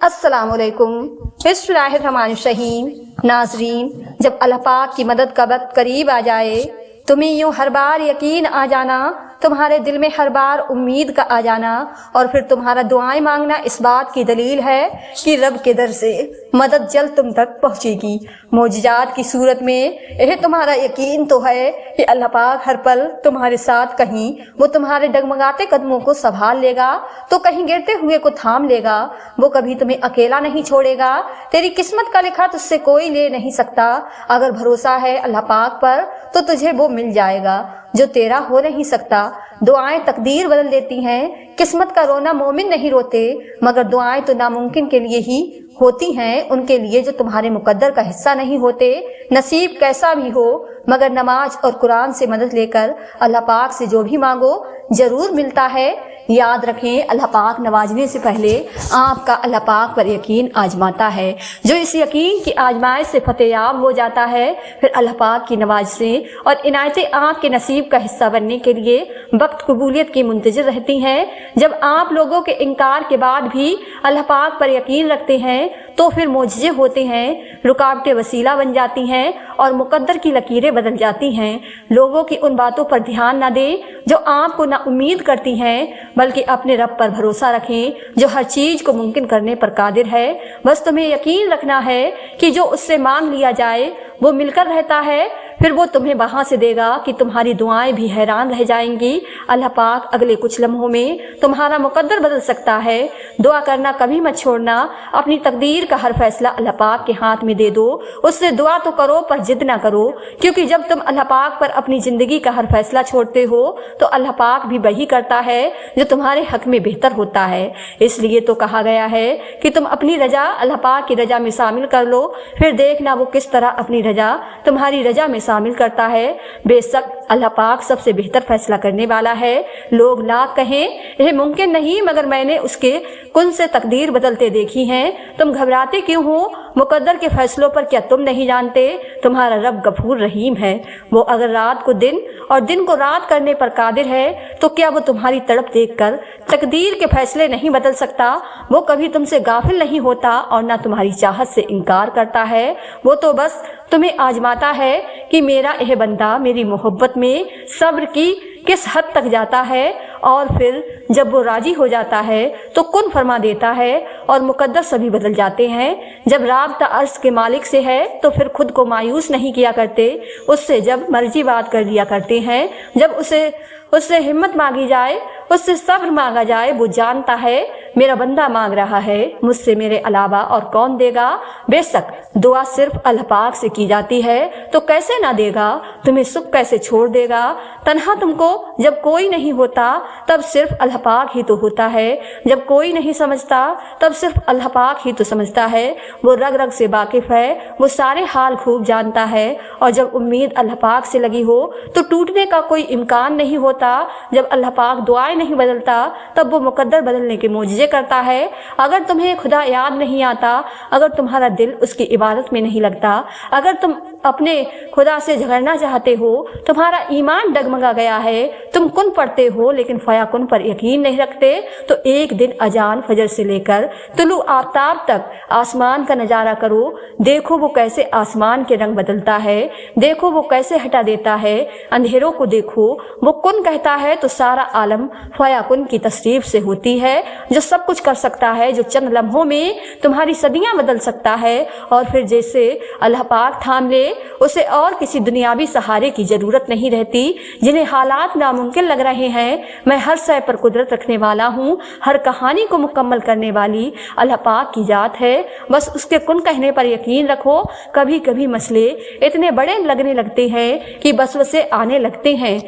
السلام علیکم۔ بسم اللہ الرحمن الرحیم۔ ناظرین، جب اللہ پاک کی مدد کا وقت قریب آ جائے، تمہیں یوں ہر بار یقین آ جانا، تمہارے دل میں ہر بار امید کا آ جانا، اور پھر تمہارا دعائیں مانگنا اس بات کی دلیل ہے کہ رب کے در سے مدد جلد تم تک پہنچے گی۔ معجزات کی صورت میں یہ تمہارا یقین تو ہے کہ اللہ پاک ہر پل تمہارے ساتھ، کہیں وہ تمہارے ڈگمگاتے قدموں کو سنبھال لے گا تو کہیں گرتے ہوئے کو تھام لے گا۔ وہ کبھی تمہیں اکیلا نہیں چھوڑے گا۔ تیری قسمت کا لکھا تجھ سے کوئی لے نہیں سکتا۔ اگر بھروسہ ہے اللہ پاک پر تو تجھے وہ مل جائے گا جو تیرا ہو نہیں سکتا۔ دعائیں تقدیر بدل دیتی ہیں۔ قسمت کا رونا مومن نہیں روتے، مگر دعائیں تو ناممکن کے لیے ہی ہوتی ہیں، ان کے لیے جو تمہارے مقدر کا حصہ نہیں ہوتے۔ نصیب کیسا بھی ہو، مگر نماز اور قرآن سے مدد لے کر اللہ پاک سے جو بھی مانگو ضرور ملتا ہے۔ یاد رکھیں، اللہ پاک نوازنے سے پہلے آپ کا اللہ پاک پر یقین آزماتا ہے۔ جو اس یقین کی آزمائش سے فتح یاب ہو جاتا ہے، پھر اللہ پاک کی نوازشیں اور عنایتیں آپ کے نصیب کا حصہ بننے کے لیے وقت قبولیت کی منتظر رہتی ہیں۔ جب آپ لوگوں کے انکار کے بعد بھی اللہ پاک پر یقین رکھتے ہیں تو پھر معجزے ہوتے ہیں، رکاوٹیں وسیلہ بن جاتی ہیں اور مقدر کی لکیریں بدل جاتی ہیں۔ لوگوں کی ان باتوں پر دھیان نہ دیں جو آپ کو نا امید کرتی ہیں، بلکہ اپنے رب پر بھروسہ رکھیں جو ہر چیز کو ممکن کرنے پر قادر ہے۔ بس تمہیں یقین رکھنا ہے کہ جو اس سے مانگ لیا جائے وہ مل کر رہتا ہے، پھر وہ تمہیں وہاں سے دے گا کہ تمہاری دعائیں بھی حیران رہ جائیں گی۔ اللہ پاک اگلے کچھ لمحوں میں تمہارا مقدر بدل سکتا ہے۔ دعا کرنا کبھی مت چھوڑنا۔ اپنی تقدیر کا ہر فیصلہ اللہ پاک کے ہاتھ میں دے دو۔ اس سے دعا تو کرو پر ضد نہ کرو، کیونکہ جب تم اللہ پاک پر اپنی زندگی کا ہر فیصلہ چھوڑتے ہو تو اللہ پاک بھی وہی کرتا ہے جو تمہارے حق میں بہتر ہوتا ہے۔ اس لیے تو کہا گیا ہے کہ تم اپنی رجا اللہ پاک کی رجا میں شامل کر لو، پھر دیکھنا وہ کس طرح اپنی رجا تمہاری رجا میں شامل کرتا ہے۔ بے شک اللہ پاک سب سے بہتر فیصلہ کرنے والا ہے۔ لوگ لاکھ کہیں یہ ممکن نہیں، مگر میں نے اس کے کن سے تقدیر بدلتے دیکھی ہیں۔ تم گھبراتے کیوں ہو؟ مقدر کے فیصلوں پر کیا تم نہیں جانتے؟ تمہارا رب غفور رحیم ہے۔ وہ اگر رات کو دن اور دن کو رات کرنے پر قادر ہے تو کیا وہ تمہاری تڑپ دیکھ کر تقدیر کے فیصلے نہیں بدل سکتا؟ وہ کبھی تم سے غافل نہیں ہوتا اور نہ تمہاری چاہت سے انکار کرتا ہے۔ وہ تو بس تمہیں آزماتا ہے کہ میرا یہ بندہ میری محبت میں صبر کی کس حد تک جاتا ہے، اور پھر جب وہ راضی ہو جاتا ہے تو کن فرما دیتا ہے اور مقدر سبھی بدل جاتے ہیں۔ جب رابطہ عرض کے مالک سے ہے تو پھر خود کو مایوس نہیں کیا کرتے، اس سے جب مرضی بات کر لیا کرتے ہیں۔ جب اس سے ہمت مانگی جائے، اس سے صبر مانگا جائے، وہ جانتا ہے میرا بندہ مانگ رہا ہے، مجھ سے میرے علاوہ اور کون دے گا؟ بے شک دعا صرف اللہ پاک سے کی جاتی ہے تو کیسے نہ دے گا؟ تمہیں سکھ کیسے چھوڑ دے گا؟ تنہا تم کو جب کوئی نہیں ہوتا تب صرف اللہ پاک ہی تو ہوتا ہے۔ جب کوئی نہیں سمجھتا تب صرف اللہ پاک ہی تو سمجھتا ہے۔ وہ رگ رگ سے واقف ہے، وہ سارے حال خوب جانتا ہے، اور جب امید اللہ پاک سے لگی ہو تو ٹوٹنے کا کوئی امکان نہیں ہوتا۔ جب اللہ پاک دعائیں نہیں بدلتا تب وہ مقدر بدلنے کے معجزے کرتا ہے۔ اگر تمہیں خدا یاد نہیں آتا، اگر تمہارا دل اس کی عبادت میں نہیں لگتا، اگر تم اپنے خدا سے جھگڑنا چاہتے ہو، تمہارا ایمان ڈگمگا گیا ہے، تم کن پڑھتے ہو لیکن فیا کن پر یقین نہیں رکھتے، تو ایک دن اذان فجر سے لے کر طلوع آفتاب تک آسمان کا نظارہ کرو۔ دیکھو وہ کیسے آسمان کے رنگ بدلتا ہے، دیکھو وہ کیسے ہٹا دیتا ہے اندھیروں کو، دیکھو وہ کن کہتا ہے تو سارا عالم فیا کن کی تصریف سے ہوتی ہے، جو سب کچھ کر سکتا ہے، جو چند لمحوں میں تمہاری صدیاں بدل سکتا ہے، اور پھر جیسے اللہ پاک تھام لے اسے اور کسی دنیاوی سہارے کی ضرورت نہیں رہتی۔ جنہیں حالات ناممکن لگ رہے ہیں، میں ہر شے پر قدرت رکھنے والا ہوں، ہر کہانی کو مکمل کرنے والی اللہ پاک کی ذات ہے۔ بس اس کے کن کہنے پر یقین رکھو۔ کبھی کبھی مسئلے اتنے بڑے لگنے لگتے ہیں کہ وسوسے آنے لگتے ہیں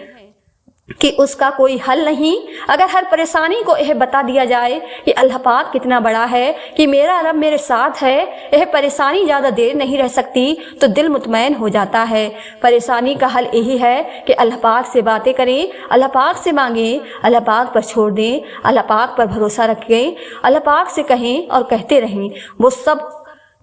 کہ اس کا کوئی حل نہیں۔ اگر ہر پریشانی کو یہ بتا دیا جائے کہ اللہ پاک کتنا بڑا ہے، کہ میرا رب میرے ساتھ ہے، یہ پریشانی زیادہ دیر نہیں رہ سکتی تو دل مطمئن ہو جاتا ہے۔ پریشانی کا حل یہی ہے کہ اللہ پاک سے باتیں کریں، اللہ پاک سے مانگیں، اللہ پاک پر چھوڑ دیں، اللہ پاک پر بھروسہ رکھیں، اللہ پاک سے کہیں اور کہتے رہیں۔ وہ سب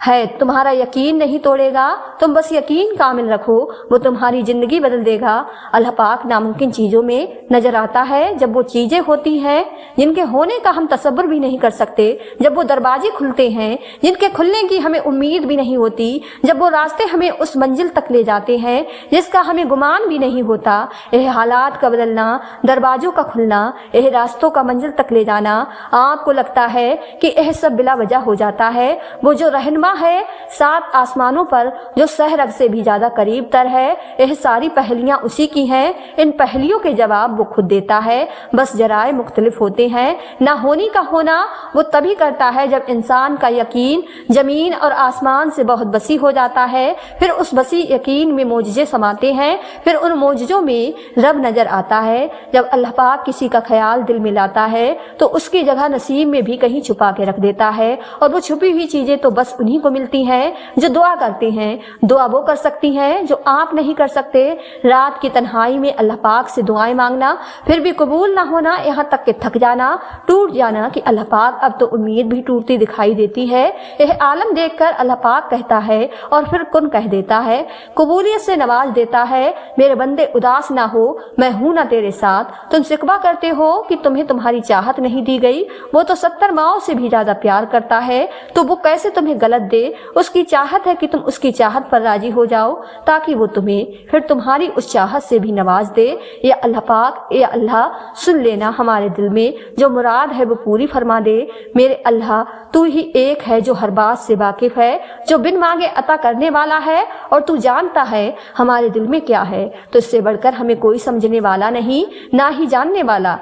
ہے تمہارا یقین نہیں توڑے گا، تم بس یقین کامل رکھو، وہ تمہاری زندگی بدل دے گا۔ اللہ پاک ناممکن چیزوں میں نظر آتا ہے جب وہ چیزیں ہوتی ہیں جن کے ہونے کا ہم تصور بھی نہیں کر سکتے، جب وہ دروازے کھلتے ہیں جن کے کھلنے کی ہمیں امید بھی نہیں ہوتی، جب وہ راستے ہمیں اس منزل تک لے جاتے ہیں جس کا ہمیں گمان بھی نہیں ہوتا۔ یہ حالات کا بدلنا، دروازوں کا کھلنا، یہ راستوں کا منزل تک لے جانا، آپ کو لگتا ہے کہ یہ سب بلا وجہ ہو جاتا ہے۔ وہ جو رہنما ہے 7 آسمانوں پر، جو سہ رگ سے بھی زیادہ قریب تر ہے، یہ ساری پہلیاں اسی کی ہیں۔ ان پہلیوں کے جواب وہ خود دیتا ہے، بس ذرائع مختلف ہوتے ہیں۔ نہ ہونی کا ہونا وہ تبھی کرتا ہے جب انسان کا یقین زمین اور آسمان سے بہت وسیع ہو جاتا ہے، پھر اس وسیع یقین میں معجزے سماتے ہیں، پھر ان معجزوں میں رب نظر آتا ہے۔ جب اللہ پاک کسی کا خیال دل میں لاتا ہے تو اس کی جگہ نصیب میں بھی کہیں چھپا کے رکھ دیتا ہے، اور وہ چھپی ہوئی چیزیں تو بس انہی کو ملتی ہیں جو دعا کرتے ہیں۔ دعا وہ کر سکتی ہیں جو آپ نہیں کر سکتے۔ رات کی تنہائی میں اللہ پاک سے دعائیں مانگنا، پھر بھی قبول نہ ہونا، یہاں تک کہ تھک جانا، ٹوٹ جانا کہ اللہ پاک اب تو امید بھی ٹوٹتی دکھائی دیتی ہے۔ یہ عالم دیکھ کر اللہ پاک کہتا ہے اور پھر کن کہہ دیتا ہے، قبولیت سے نواز دیتا ہے۔ میرے بندے اداس نہ ہو، میں ہوں نہ تیرے ساتھ۔ تم شکوہ کرتے ہو کہ تمہیں تمہاری چاہت نہیں دی گئی، وہ تو 70 ماؤں سے بھی زیادہ پیار کرتا ہے، تو وہ کیسے تمہیں غلط دے؟ اس کی چاہت ہے کہ تم اس کی چاہت پر راضی ہو جاؤ تاکہ وہ تمہیں پھر تمہاری اس چاہت سے بھی نواز دے۔ یا اللہ پاک، یا اللہ سن لینا ہمارے دل میں جو مراد ہے وہ پوری فرما دے۔ میرے اللہ، تو ہی ایک ہے جو ہر بات سے واقف ہے، جو بن مانگے عطا کرنے والا ہے، اور تو جانتا ہے ہمارے دل میں کیا ہے، تو اس سے بڑھ کر ہمیں کوئی سمجھنے والا نہیں، نہ ہی جاننے والا۔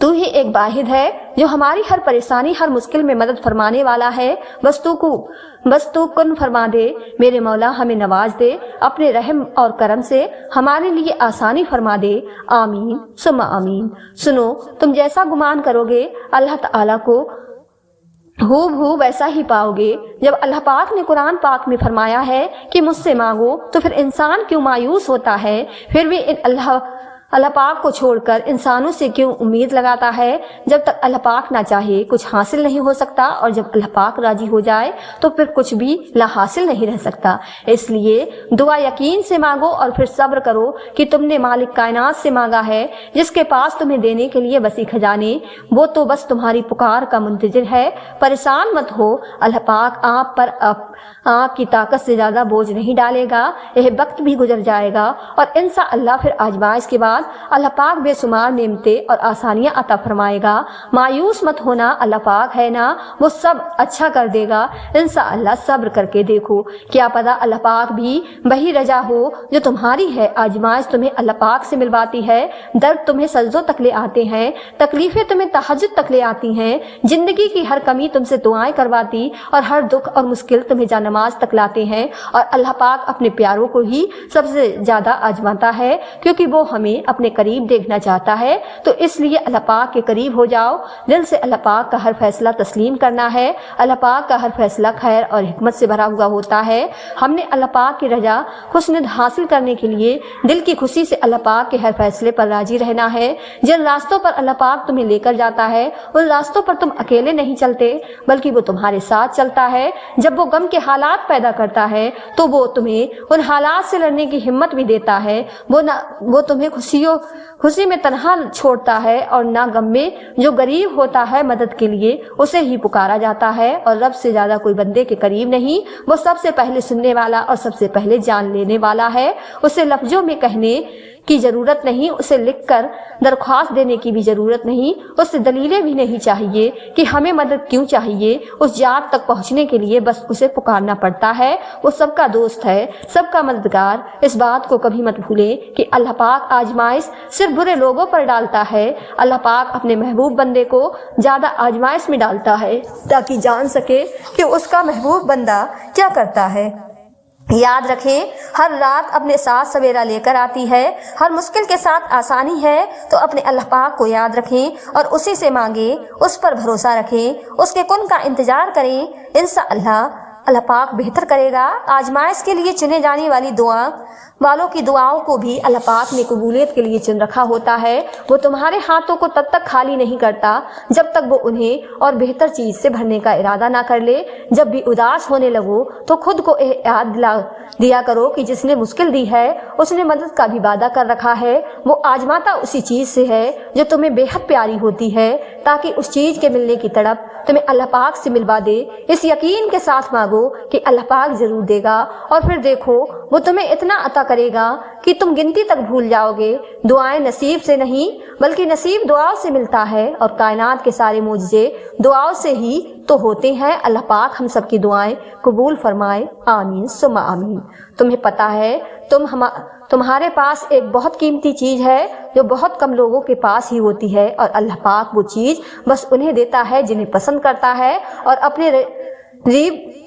تو ہی ایک واحد ہے جو ہماری ہر پریشانی، ہر مشکل میں مدد فرمانے والا ہے۔ بس تو کن فرما دے میرے مولا، ہمیں نواز دے اپنے رحم اور کرم سے، ہمارے لیے آسانی فرما دے۔ آمین ثم آمین۔ سنو، تم جیسا گمان کرو گے اللہ تعالیٰ کو ہو ویسا ہی پاؤ گے۔ جب اللہ پاک نے قرآن پاک میں فرمایا ہے کہ مجھ سے مانگو، تو پھر انسان کیوں مایوس ہوتا ہے؟ پھر بھی اللہ پاک کو چھوڑ کر انسانوں سے کیوں امید لگاتا ہے؟ جب تک اللہ پاک نہ چاہے کچھ حاصل نہیں ہو سکتا، اور جب اللہ پاک راضی ہو جائے تو پھر کچھ بھی لا حاصل نہیں رہ سکتا۔ اس لیے دعا یقین سے مانگو، اور پھر صبر کرو کہ تم نے مالک کائنات سے مانگا ہے، جس کے پاس تمہیں دینے کے لیے وسیع خزانے، وہ تو بس تمہاری پکار کا منتظر ہے۔ پریشان مت ہو، اللہ پاک آپ پر آپ کی طاقت سے زیادہ بوجھ نہیں ڈالے گا۔ یہ وقت بھی گزر جائے گا، اور انشاءاللہ پھر آزمائش کے بعد اللہ پاک بے شمار نعمتیں اور آسانیاں عطا فرمائے گا۔ مایوس مت ہونا، اللہ پاک ہے نا، وہ سب اچھا کر دے گا۔ انشاءاللہ صبر کر کے دیکھو، کیا پتہ اللہ پاک بھی وہی رجا ہو جو تمہاری ہے۔ آزمائش تمہیں اللہ پاک سے ملواتی ہے، درد تمہیں سجدوں تک لے آتے ہیں، تکلیفیں تمہیں تہجد تک لے آتی ہیں، زندگی کی ہر کمی تم سے دعائیں کرواتی، اور ہر دکھ اور مشکل تمہیں جا نماز تک لاتے ہیں۔ اور اللہ پاک اپنے پیاروں کو ہی سب سے زیادہ آزماتا ہے، کیونکہ وہ ہمیں اپنے قریب دیکھنا چاہتا ہے۔ تو اس لیے اللہ پاک کے قریب ہو جاؤ، دل سے اللہ پاک کا ہر فیصلہ تسلیم کرنا ہے۔ اللہ پاک کا ہر فیصلہ خیر اور حکمت سے بھرا ہوا ہوتا ہے۔ ہم نے اللہ پاک کی رضا خوشنود حاصل کرنے کے لیے دل کی خوشی سے اللہ پاک کے ہر فیصلے پر راضی رہنا ہے۔ جن راستوں پر اللہ پاک تمہیں لے کر جاتا ہے، ان راستوں پر تم اکیلے نہیں چلتے، بلکہ وہ تمہارے ساتھ چلتا ہے۔ جب وہ غم کے حالات پیدا کرتا ہے تو وہ تمہیں ان حالات سے لڑنے کی ہمت بھی دیتا ہے۔ وہ تمہیں خوشی میں تنہا چھوڑتا ہے، اور نہ غم میں۔ جو غریب ہوتا ہے مدد کے لیے اسے ہی پکارا جاتا ہے، اور رب سے زیادہ کوئی بندے کے قریب نہیں۔ وہ سب سے پہلے سننے والا اور سب سے پہلے جان لینے والا ہے۔ اسے لفظوں میں کہنے کی ضرورت نہیں، اسے لکھ کر درخواست دینے کی بھی ضرورت نہیں، اسے دلیلیں بھی نہیں چاہیے کہ ہمیں مدد کیوں چاہیے۔ اس ذات تک پہنچنے کے لیے بس اسے پکارنا پڑتا ہے۔ وہ سب کا دوست ہے، سب کا مددگار۔ اس بات کو کبھی مت بھولیں کہ اللہ پاک آزمائش صرف برے لوگوں پر ڈالتا ہے۔ اللہ پاک اپنے محبوب بندے کو زیادہ آزمائش میں ڈالتا ہے تاکہ جان سکے کہ اس کا محبوب بندہ کیا کرتا ہے۔ یاد رکھیں، ہر رات اپنے ساتھ سویرا لے کر آتی ہے، ہر مشکل کے ساتھ آسانی ہے۔ تو اپنے اللہ پاک کو یاد رکھیں اور اسی سے مانگیں، اس پر بھروسہ رکھیں، اس کے کن کا انتظار کریں۔ انشاءاللہ اللہ پاک بہتر کرے گا۔ آزمائش کے لیے چنے جانے والی دعا والوں کی دعاؤں کو بھی اللہ پاک نے قبولیت کے لیے چن رکھا ہوتا ہے۔ وہ تمہارے ہاتھوں کو تب تک خالی نہیں کرتا جب تک وہ انہیں اور بہتر چیز سے بھرنے کا ارادہ نہ کر لے۔ جب بھی اداس ہونے لگو تو خود کو یاد دلا دیا کرو کہ جس نے مشکل دی ہے اس نے مدد کا بھی وعدہ کر رکھا ہے۔ وہ آزماتا اسی چیز سے ہے جو تمہیں بے حد پیاری ہوتی ہے، تاکہ اس چیز کے ملنے کی تڑپ تمہیں اللہ پاک سے ملوا دے۔ اس یقین کے ساتھ مانگو کہ اللہ پاک ضرور دے گا، اور پھر دیکھو وہ تمہیں اتنا عطا کرے گا کہ تم گنتی تک بھول جاؤ گے۔ دعائیں نصیب سے نہیں بلکہ نصیب دعاؤں سے ملتا ہے، اور کائنات کے سارے معجزے دعاؤں سے ہی تو ہوتے ہیں۔ اللہ پاک ہم سب کی دعائیں قبول فرمائے، آمین ثم آمین۔ تمہیں پتہ ہے تمہارے پاس ایک بہت قیمتی چیز ہے جو بہت کم لوگوں کے پاس ہی ہوتی ہے، اور اللہ پاک وہ چیز بس انہیں دیتا ہے جنہیں پسند کرتا ہے اور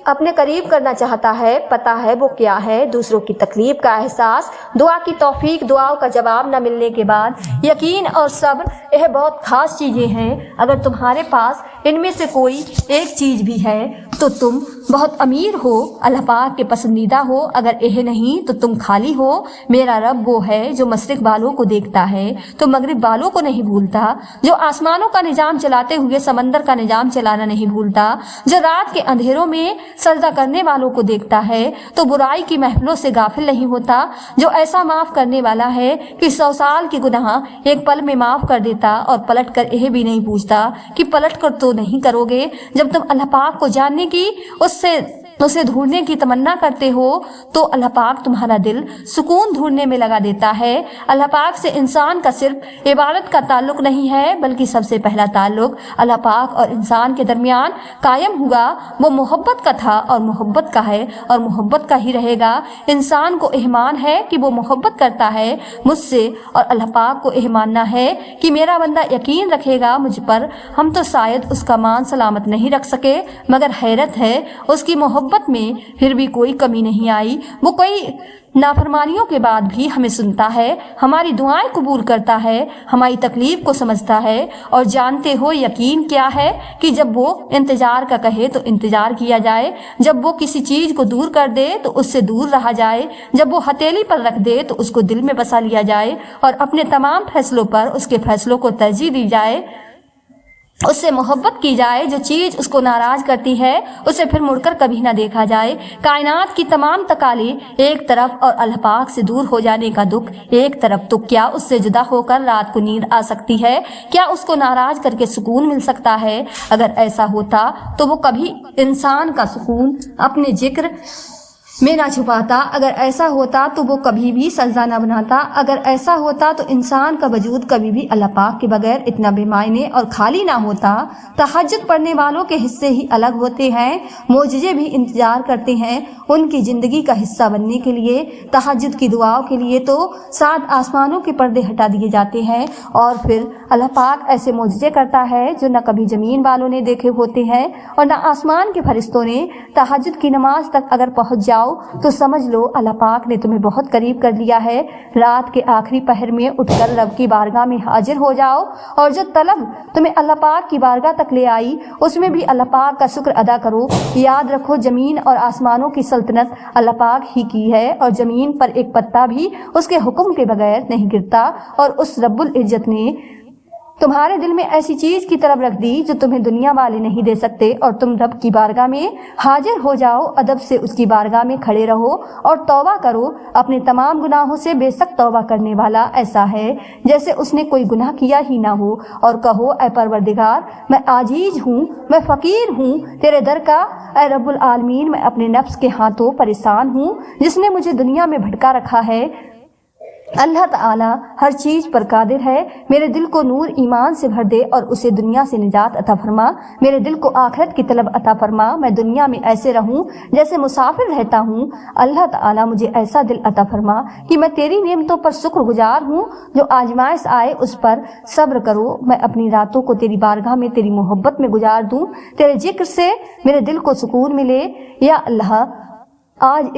اپنے قریب کرنا چاہتا ہے۔ پتہ ہے وہ کیا ہے؟ دوسروں کی تکلیف کا احساس، دعا کی توفیق، دعاؤں کا جواب نہ ملنے کے بعد یقین اور صبر، یہ بہت خاص چیزیں ہیں۔ اگر تمہارے پاس ان میں سے کوئی ایک چیز بھی ہے تو تم بہت امیر ہو، اللہ پاک کے پسندیدہ ہو۔ اگر یہ نہیں تو تم خالی ہو۔ میرا رب وہ ہے جو مشرق والوں کو دیکھتا ہے تو مغرب والوں کو نہیں بھولتا، جو آسمانوں کا نظام چلاتے ہوئے سمندر کا نظام چلانا نہیں بھولتا، جو رات کے اندھیروں میں سجدہ کرنے والوں کو دیکھتا ہے تو برائی کی محفلوں سے غافل نہیں ہوتا، جو ایسا معاف کرنے والا ہے کہ 100 سال کی گناہ ایک پل میں معاف کر دیتا، اور پلٹ کر یہ بھی نہیں پوچھتا کہ پلٹ کر تو نہیں کرو گے۔ جب تم اللہ پاک کو جاننے کی اسے ڈھونڈنے کی تمنا کرتے ہو تو اللہ پاک تمہارا دل سکون ڈھونڈنے میں لگا دیتا ہے۔ اللہ پاک سے انسان کا صرف عبادت کا تعلق نہیں ہے، بلکہ سب سے پہلا تعلق اللہ پاک اور انسان کے درمیان قائم ہوا وہ محبت کا تھا، اور محبت کا ہے اور محبت کا ہی رہے گا۔ انسان کو ایمان ہے کہ وہ محبت کرتا ہے مجھ سے، اور اللہ پاک کو ایماننا ہے کہ میرا بندہ یقین رکھے گا مجھ پر۔ ہم تو شاید اس کا مان سلامت نہیں رکھ سکے، مگر حیرت ہے اس کی محبت میں پھر بھی کوئی کمی نہیں آئی۔ وہ کوئی نافرمانیوں کے بعد بھی ہمیں سنتا ہے، ہماری دعائیں قبول کرتا ہے، ہماری تکلیف کو سمجھتا ہے۔ اور جانتے ہو یقین کیا ہے کہ جب وہ انتظار کا کہے تو انتظار کیا جائے، جب وہ کسی چیز کو دور کر دے تو اس سے دور رہا جائے، جب وہ ہتھیلی پر رکھ دے تو اس کو دل میں بسا لیا جائے، اور اپنے تمام فیصلوں پر اس کے فیصلوں کو ترجیح دی جائے، اس سے محبت کی جائے۔ جو چیز اس کو ناراض کرتی ہے اسے پھر مڑ کر کبھی نہ دیکھا جائے۔ کائنات کی تمام تکالیف ایک طرف اور اللہ پاک سے دور ہو جانے کا دکھ ایک طرف، تو کیا اس سے جدا ہو کر رات کو نیند آ سکتی ہے؟ کیا اس کو ناراض کر کے سکون مل سکتا ہے؟ اگر ایسا ہوتا تو وہ کبھی انسان کا سکون اپنے ذکر میں نہ چھپاتا، اگر ایسا ہوتا تو وہ کبھی بھی سجدہ نہ بناتا، اگر ایسا ہوتا تو انسان کا وجود کبھی بھی اللہ پاک کے بغیر اتنا بے معنی اور خالی نہ ہوتا۔ تہجد پڑھنے والوں کے حصے ہی الگ ہوتے ہیں، معجزے بھی انتظار کرتے ہیں ان کی زندگی کا حصہ بننے کے لیے۔ تہجد کی دعاؤں کے لیے تو 7 آسمانوں کے پردے ہٹا دیے جاتے ہیں، اور پھر اللہ پاک ایسے معجزے کرتا ہے جو نہ کبھی زمین والوں نے دیکھے ہوتے ہیں اور نہ آسمان کے فرشتوں نے۔ تہجد کی نماز تک اگر پہنچ جاؤ تو سمجھ لو اللہ پاک نے تمہیں بہت قریب کر لیا ہے۔ رات کے آخری پہر میں اٹھ کر رب کی بارگاہ میں حاضر ہو جاؤ، اور جو طلب تمہیں اللہ پاک کی بارگاہ تک لے آئی اس میں بھی اللہ پاک کا شکر ادا کرو۔ یاد رکھو زمین اور آسمانوں کی سلطنت اللہ پاک ہی کی ہے، اور زمین پر ایک پتا بھی اس کے حکم کے بغیر نہیں گرتا، اور اس رب العزت نے تمہارے دل میں ایسی چیز کی طلب رکھ دی جو تمہیں دنیا والے نہیں دے سکتے، اور تم رب کی بارگاہ میں حاضر ہو جاؤ۔ ادب سے اس کی بارگاہ میں کھڑے رہو اور توبہ کرو اپنے تمام گناہوں سے۔ بے شک توبہ کرنے والا ایسا ہے جیسے اس نے کوئی گناہ کیا ہی نہ ہو، اور کہو اے پروردگار میں عاجز ہوں، میں فقیر ہوں تیرے در کا، اے رب العالمین میں اپنے نفس کے ہاتھوں پریشان ہوں جس نے مجھے دنیا میں بھٹکا رکھا ہے۔ اللہ تعالی ہر چیز پر قادر ہے، میرے دل کو نور ایمان سے بھر دے اور اسے دنیا سے نجات عطا فرما، میرے دل کو آخرت کی طلب عطا فرما، میں دنیا میں ایسے رہوں جیسے مسافر رہتا ہوں۔ اللہ تعالی مجھے ایسا دل عطا فرما کہ میں تیری نعمتوں پر شکر گزار ہوں، جو آزمائش آئے اس پر صبر کرو، میں اپنی راتوں کو تیری بارگاہ میں تیری محبت میں گزار دوں، تیرے ذکر سے میرے دل کو سکون ملے۔ یا اللہ آج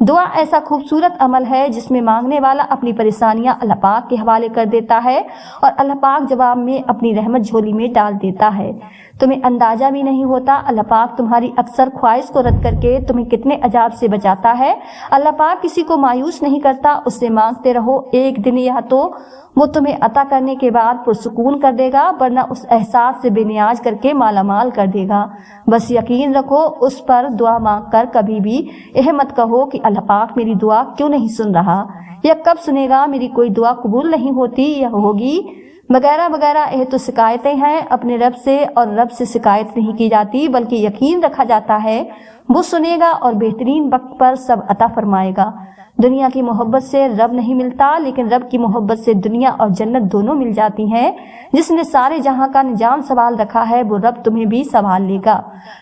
دعا ایسا خوبصورت عمل ہے جس میں مانگنے والا اپنی پریشانیاں اللہ پاک کے حوالے کر دیتا ہے اور اللہ پاک جواب میں اپنی رحمت جھولی میں ڈال دیتا ہے۔ تمہیں اندازہ بھی نہیں ہوتا اللہ پاک تمہاری اکثر خواہش کو رد کر کے تمہیں کتنے عذاب سے بچاتا ہے۔ اللہ پاک کسی کو مایوس نہیں کرتا، اس سے مانگتے رہو، ایک دن یا تو وہ تمہیں عطا کرنے کے بعد پرسکون کر دے گا، ورنہ اس احساس سے بے نیاز کر کے مالا مال کر دے گا۔ بس یقین رکھو، اس پر دعا مانگ کر کبھی بھی یہ مت کہو کہ اللہ پاک میری دعا کیوں نہیں سن رہا، یا کب سنے گا، میری کوئی دعا قبول نہیں ہوتی یا ہوگی وغیرہ وغیرہ۔ یہ تو شکایتیں ہیں اپنے رب سے، اور رب سے شکایت نہیں کی جاتی بلکہ یقین رکھا جاتا ہے وہ سنے گا اور بہترین وقت پر سب عطا فرمائے گا۔ دنیا کی محبت سے رب نہیں ملتا، لیکن رب کی محبت سے دنیا اور جنت دونوں مل جاتی ہیں۔ جس نے سارے جہاں کا نظام سنبھال رکھا ہے وہ رب تمہیں بھی سنبھال لے گا۔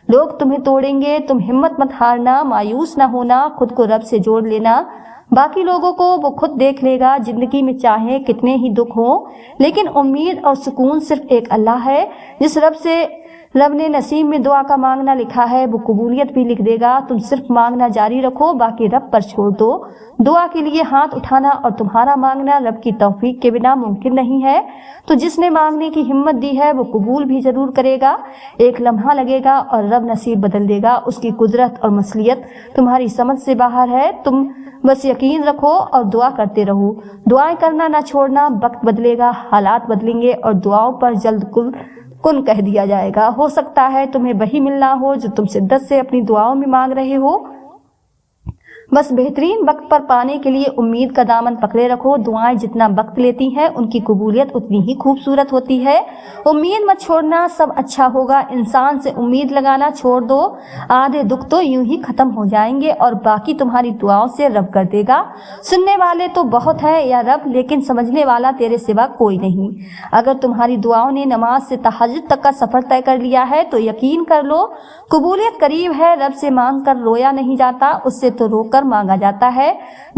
لوگ تمہیں توڑیں گے، تم ہمت مت ہارنا، مایوس نہ ہونا، خود کو رب سے جوڑ لینا، باقی لوگوں کو وہ خود دیکھ لے گا۔ زندگی میں چاہے کتنے ہی دکھ ہوں، لیکن امید اور سکون صرف ایک اللہ ہے۔ جس رب نے نصیب میں دعا کا مانگنا لکھا ہے وہ قبولیت بھی لکھ دے گا۔ تم صرف مانگنا جاری رکھو، باقی رب پر چھوڑ دو۔ دعا کے لیے ہاتھ اٹھانا اور تمہارا مانگنا رب کی توفیق کے بنا ممکن نہیں ہے، تو جس نے مانگنے کی ہمت دی ہے وہ قبول بھی ضرور کرے گا۔ ایک لمحہ لگے گا اور رب نصیب بدل دے گا۔ اس کی قدرت اور مصلیت تمہاری سمجھ سے باہر ہے۔ تم بس یقین رکھو اور دعا کرتے رہو، دعائیں کرنا نہ چھوڑنا۔ وقت بدلے گا، حالات بدلیں گے اور دعاؤں پر جلد کن کہہ دیا جائے گا۔ ہو سکتا ہے تمہیں وہی ملنا ہو جو تم شدت سے اپنی دعاؤں میں مانگ رہے ہو۔ بس بہترین وقت پر پانے کے لیے امید کا دامن پکڑے رکھو۔ دعائیں جتنا وقت لیتی ہیں ان کی قبولیت اتنی ہی خوبصورت ہوتی ہے۔ امید مت چھوڑنا، سب اچھا ہوگا۔ انسان سے امید لگانا چھوڑ دو، آدھے دکھ تو یوں ہی ختم ہو جائیں گے اور باقی تمہاری دعاؤں سے رب کر دے گا۔ سننے والے تو بہت ہیں یا رب، لیکن سمجھنے والا تیرے سوا کوئی نہیں۔ اگر تمہاری دعاؤں نے نماز سے تہجد تک کا سفر طے کر لیا ہے تو یقین کر لو قبولیت قریب ہے۔ رب سے مانگ کر رویا نہیں جاتا، اس سے تو رو کر مانگا جاتا ہے۔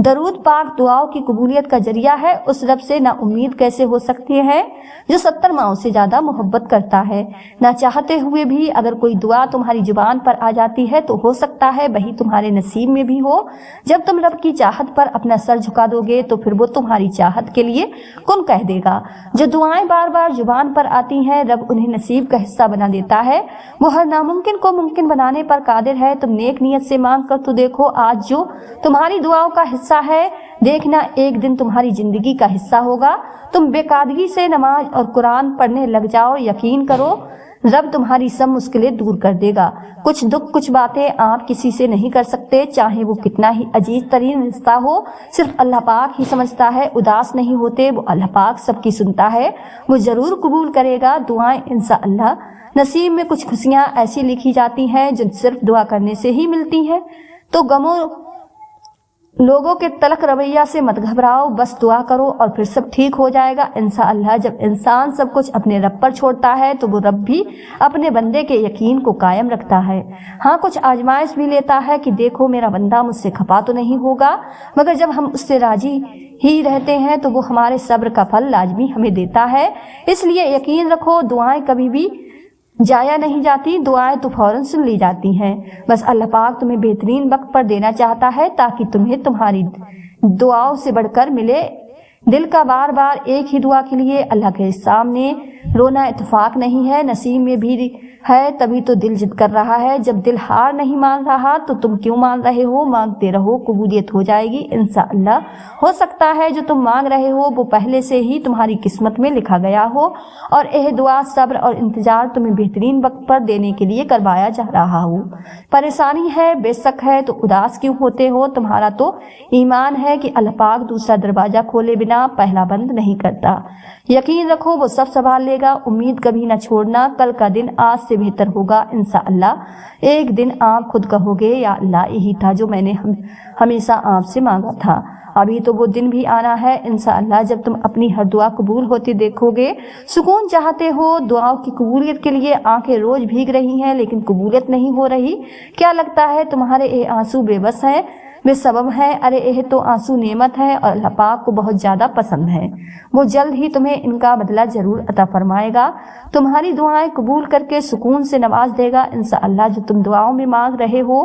درود پاک دعاؤں کی قبولیت کا ذریعہ ہے۔ اس رب سے نا امید کیسے ہو سکتے ہیں جو 70 ماؤں سے زیادہ محبت کرتا ہے۔ نہ چاہتے ہوئے بھی اگر کوئی دعا تمہاری زبان پر آ جاتی ہے تو ہو سکتا ہے وہی تمہارے نصیب میں بھی ہو۔ جب تم رب کی چاہت پر اپنا سر جھکا دو گے تو پھر وہ تمہاری چاہت کے لیے کن کہہ دے گا۔ جو دعائیں بار بار زبان پر آتی ہیں رب انہیں نصیب کا حصہ بنا دیتا ہے۔ وہ ہر ناممکن کو ممکن بنانے پر قادر ہے۔ تم نیک نیت سے مانگ کر تو دیکھو، آج جو تمہاری دعاؤں کا حصہ ہے دیکھنا ایک دن تمہاری زندگی کا حصہ ہوگا۔ تم بے قاعدگی سے نماز اور قرآن پڑھنے لگ جاؤ، یقین کرو رب تمہاری سب مشکلیں دور کر دے گا۔ کچھ دکھ کچھ باتیں آپ کسی سے نہیں کر سکتے، چاہے وہ کتنا ہی عزیز ترین رشتہ ہو، صرف اللہ پاک ہی سمجھتا ہے۔ اداس نہیں ہوتے، وہ اللہ پاک سب کی سنتا ہے، وہ ضرور قبول کرے گا دعائیں انشاءاللہ۔ نصیب میں کچھ خوشیاں ایسی لکھی جاتی ہیں جو صرف دعا کرنے سے ہی ملتی ہیں، تو غموں لوگوں کے تلخ رویہ سے مت گھبراؤ، بس دعا کرو اور پھر سب ٹھیک ہو جائے گا انشاءاللہ۔ جب انسان سب کچھ اپنے رب پر چھوڑتا ہے تو وہ رب بھی اپنے بندے کے یقین کو قائم رکھتا ہے۔ ہاں کچھ آزمائش بھی لیتا ہے کہ دیکھو میرا بندہ مجھ سے خفا تو نہیں ہوگا، مگر جب ہم اس سے راضی ہی رہتے ہیں تو وہ ہمارے صبر کا پھل لازمی ہمیں دیتا ہے۔ اس لیے یقین رکھو دعائیں کبھی بھی جایا نہیں جاتی، دعائیں تو فوراً سن لی جاتی ہیں۔ بس اللہ پاک تمہیں بہترین وقت پر دینا چاہتا ہے تاکہ تمہیں تمہاری دعاؤں سے بڑھ کر ملے۔ دل کا بار بار ایک ہی دعا کے لیے اللہ کے سامنے رونا اتفاق نہیں ہے، نصیب میں بھی ہے تبھی تو دل ضد کر رہا ہے۔ جب دل ہار نہیں مان رہا تو تم کیوں مان رہے ہو؟ مانگتے رہو، قبولیت ہو جائے گی انشاءاللہ۔ ہو سکتا ہے جو تم مانگ رہے ہو وہ پہلے سے ہی تمہاری قسمت میں لکھا گیا ہو، اور یہ دعا صبر اور انتظار تمہیں بہترین وقت پر دینے کے لیے کروایا جا رہا ہو۔ پریشانی ہے، بے شک ہے، تو اداس کیوں ہوتے ہو؟ تمہارا تو ایمان ہے کہ اللہ پاک دوسرا دروازہ کھولے بنا پہلا بند نہیں کرتا۔ یقین رکھو وہ سب سنبھال لے گا۔ امید کبھی نہ چھوڑنا، کل کا دن آج سے بہتر ہوگا انشاءاللہ۔ ایک دن آپ خود کہو گے یا اللہ یہی تھا جو میں نے ہمیشہ آپ سے مانگا تھا۔ ابھی تو وہ دن بھی آنا ہے انشاءاللہ جب تم اپنی ہر دعا قبول ہوتی دیکھو گے۔ سکون چاہتے ہو، دعاؤں کی قبولیت کے لیے آنکھیں روز بھیگ رہی ہیں لیکن قبولیت نہیں ہو رہی، کیا لگتا ہے تمہارے یہ آنسو بے بس ہیں، بے سبب ہے؟ ارے یہ تو آنسو نعمت ہے اور اللہ پاک کو بہت زیادہ پسند ہے، وہ جلد ہی تمہیں ان کا بدلہ ضرور عطا فرمائے گا، تمہاری دعائیں قبول کر کے سکون سے نواز دے گا انشاءاللہ۔ جو تم دعاؤں میں مانگ رہے ہو